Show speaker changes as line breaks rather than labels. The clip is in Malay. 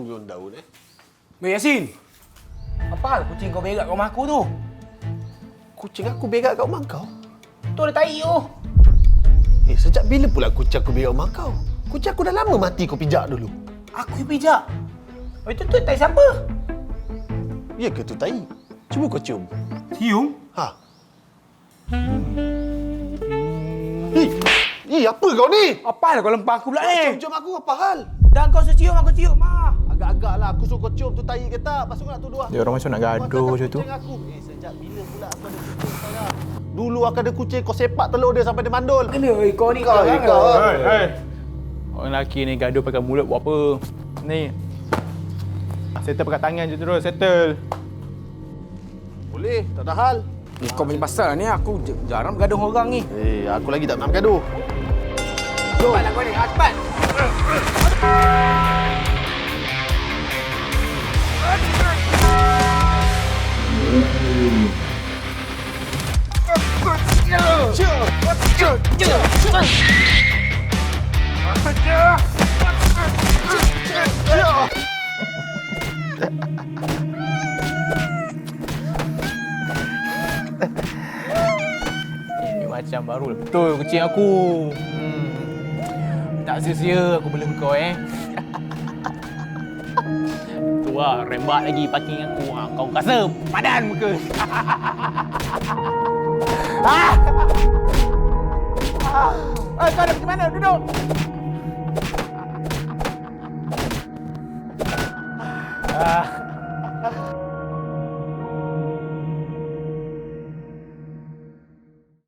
belum tahu ni.
Yasin, apa hal kucing kau berak kat rumah aku tu?
Kucing aku berak kat rumah kau?
Tu ada tai tu.
Sejak bila pula kucing aku berak rumah kau? Kucing aku dah lama mati, kau pijak dulu.
Aku yang pijak. Oh, itu tai siapa?
Ya ke tu tai? Cuba kau cium.
Cium?
Ha. Apa kau ni?
Apa hal kau lempar aku pula ni?
Cium aku apa hal?
Dan kau cium, aku cium.
Agak-agak lah aku suruh kau cium tu tai ke tak? Lepas tu kau nak tuduh aku.
Dia orang macam nak gaduh macam tu.
Kucing aku. Sejak bila pula aku ada kucing kau dah? Dulu aku ada kucing, kau sepak telur dia sampai dia mandul.
Kena, kau ni kau.
Hei. Orang lelaki ni gaduh pakai mulut buat apa? Ni. Settle pakai tangan je terus, settle.
Boleh, tak ada hal.
Kau punya pasal ni, aku jarang bergaduh orang ni.
Aku lagi tak nak bergaduh.
Cepatlah kau ni, cepat.
Ini macam baru betul kucing aku. Tak sia-sia aku bela kau Tu lah, rembat lagi parking aku. Kau rasa padan muka. Kau dah pergi mana? Duduk. Ah.